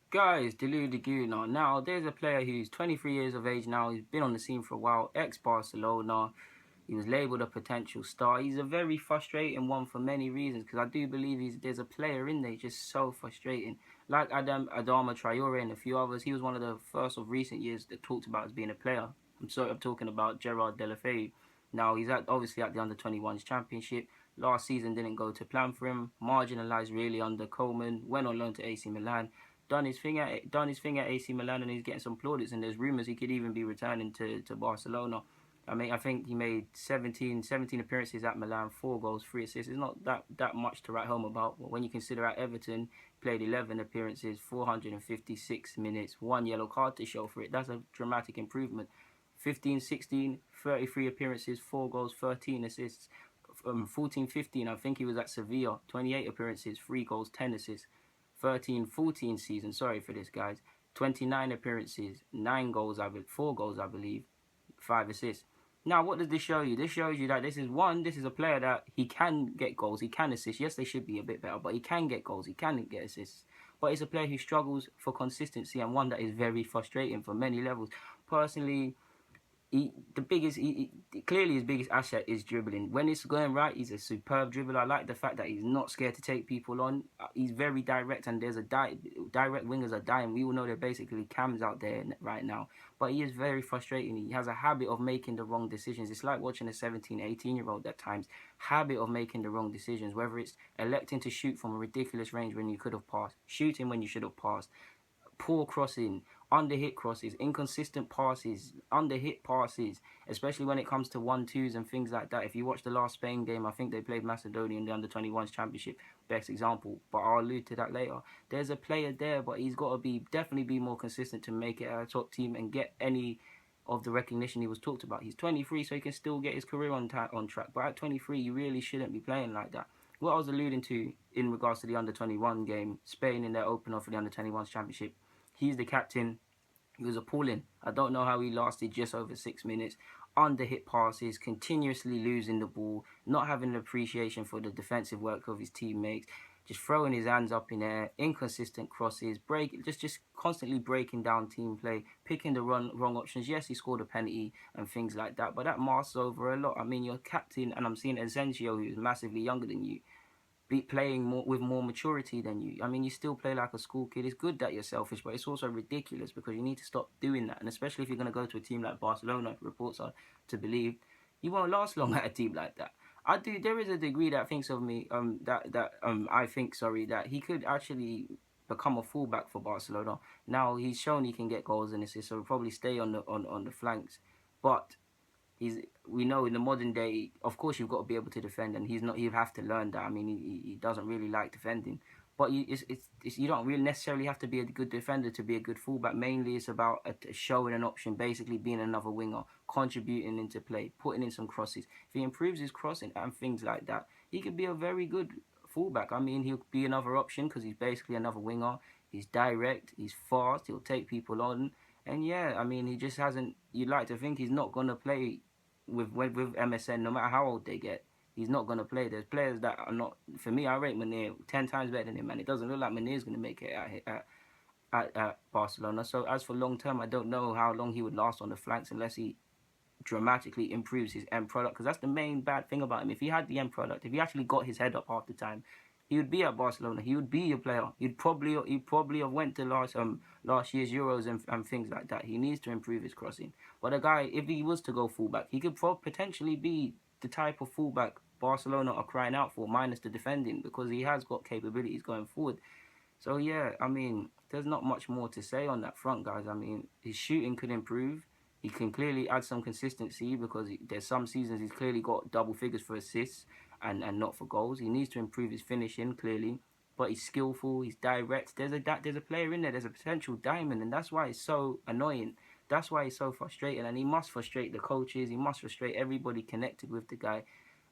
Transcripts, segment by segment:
Guys, Deulofeu now. Now, there's a player who's 23 years of age now. He's been on the scene for a while. Ex-Barcelona. He was labelled a potential star. He's a very frustrating one for many reasons because I do believe there's a player in there just so frustrating. Like Adama Traore and a few others, he was one of the first of recent years that talked about as being a player. I'm talking about Gerard Deulofeu. Now, he's obviously at the under-21s championship. Last season didn't go to plan for him. Marginalised really under Coleman. Went on loan to AC Milan. Done his thing at AC Milan, and he's getting some plaudits. And there's rumours he could even be returning to Barcelona. I think he made 17 appearances at Milan, 4 goals, 3 assists. It's not that much to write home about. But when you consider at Everton, played 11 appearances, 456 minutes, 1 yellow card to show for it. That's a dramatic improvement. 15, 16, 33 appearances, 4 goals, 13 assists. 14, 15, I think he was at Sevilla, 28 appearances, 3 goals, 10 assists. 13, 14 season, sorry for this, guys. 29 appearances, 9 goals, 4 goals, I believe, 5 assists. Now, what does this show you? This shows you that this is a player that he can get goals, he can assist. Yes, they should be a bit better, but he can get goals, he can get assists. But it's a player who struggles for consistency and one that is very frustrating for many levels. Personally, clearly his biggest asset is dribbling. When it's going right, he's a superb dribbler. I like the fact that he's not scared to take people on. He's very direct, and there's direct wingers are dying. We all know they're basically cams out there right now. But he is very frustrating. He has a habit of making the wrong decisions. It's like watching a 17, 18-year-old at times. Habit of making the wrong decisions, whether it's electing to shoot from a ridiculous range when you could have passed, shooting when you should have passed, poor crossing, under-hit crosses, inconsistent passes, under-hit passes, especially when it comes to 1-2s and things like that. If you watch the last Spain game, I think they played Macedonia in the under-21s championship, best example, but I'll allude to that later. There's a player there, but he's got to definitely be more consistent to make it a top team and get any of the recognition he was talked about. He's 23, so he can still get his career on track, but at 23, you really shouldn't be playing like that. What I was alluding to in regards to the under-21 game, Spain in their opener for the under-21s championship, he's the captain. He was appalling. I don't know how he lasted just over 6 minutes. Under-hit passes, continuously losing the ball, not having an appreciation for the defensive work of his teammates, just throwing his hands up in air, inconsistent crosses, just constantly breaking down team play, picking the wrong options. Yes, he scored a penalty and things like that, but that masks over a lot. I mean, you're captain, and I'm seeing Asensio, who's massively younger than you, be playing with more maturity than you. I mean, you still play like a school kid. It's good that you're selfish, but it's also ridiculous because you need to stop doing that. And especially if you're going to go to a team like Barcelona, reports are to believe, you won't last long at a team like that. I do. There is a degree that thinks of me. I think, sorry, that he could actually become a fullback for Barcelona. Now he's shown he can get goals and assists, so he'll probably stay on the flanks. But we know in the modern day, of course, you've got to be able to defend, and he's not. You have to learn that. I mean, he doesn't really like defending, but you don't really necessarily have to be a good defender to be a good fullback. Mainly, it's about showing an option, basically being another winger, contributing into play, putting in some crosses. If he improves his crossing and things like that, he could be a very good fullback. I mean, he'll be another option because he's basically another winger. He's direct, he's fast, he'll take people on. And yeah, I mean, he just hasn't. You'd like to think he's not gonna play with MSN, no matter how old they get. He's not gonna play. There's players that are not. For me, I rate Munir 10 times better than him, and it doesn't look like Munir's gonna make it at Barcelona. So as for long term, I don't know how long he would last on the flanks unless he dramatically improves his end product. Because that's the main bad thing about him. If he had the end product, if he actually got his head up half the time, he would be at Barcelona. He would be a player. He'd probably have went to last year's Euros and things like that. He needs to improve his crossing. But a guy, if he was to go fullback, he could potentially be the type of fullback Barcelona are crying out for, minus the defending, because he has got capabilities going forward. So yeah, I mean, there's not much more to say on that front, guys. I mean, his shooting could improve. He can clearly add some consistency because there's some seasons he's clearly got double figures for assists and not for goals. He needs to improve his finishing, clearly. But he's skillful, he's direct. There's a player in there, there's a potential diamond, and that's why it's so annoying. That's why he's so frustrating, and he must frustrate the coaches, he must frustrate everybody connected with the guy.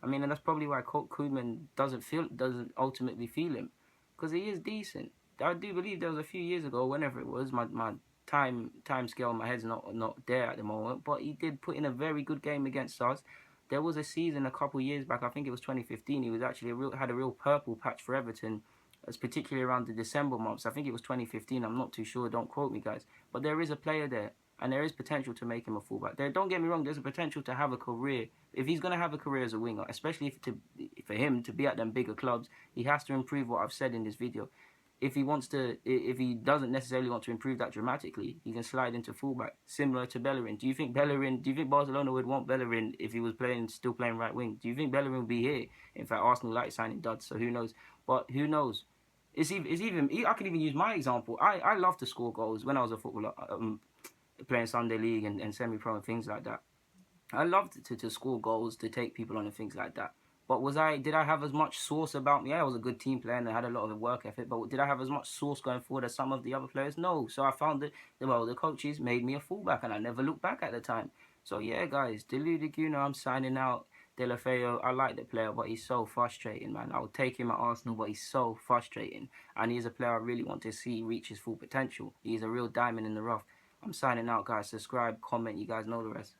I mean, and that's probably why Koeman doesn't ultimately feel him. Because he is decent. I do believe there was a few years ago, whenever it was, my time scale in my head's not there at the moment, but he did put in a very good game against us. There was a season a couple of years back, I think it was 2015. He was actually had a real purple patch for Everton particularly around the December months. I think it was 2015. I'm not too sure. Don't quote me, guys. But there is a player there, and there is potential to make him a fullback. There, don't get me wrong. There's a potential to have a career. If he's going to have a career as a winger, especially for him to be at them bigger clubs, he has to improve what I've said in this video. If he doesn't necessarily want to improve that dramatically, he can slide into fullback, similar to Bellerin. Do you think Barcelona would want Bellerin if he was still playing right wing? Do you think Bellerin would be here? In fact, Arsenal like signing duds, so who knows? But who knows? I could even use my example. I love to score goals when I was a footballer, playing Sunday League and semi-pro and things like that. I loved to score goals, to take people on and things like that. But did I have as much sauce about me? Yeah, I was a good team player and I had a lot of work ethic. But did I have as much sauce going forward as some of the other players? No. So I found that, well, the coaches made me a fullback and I never looked back at the time. So yeah, guys, Deulofeu, I'm signing out. Deulofeu, I like the player, but he's so frustrating, man. I would take him at Arsenal, but he's so frustrating. And he's a player I really want to see reach his full potential. He's a real diamond in the rough. I'm signing out, guys. Subscribe, comment. You guys know the rest.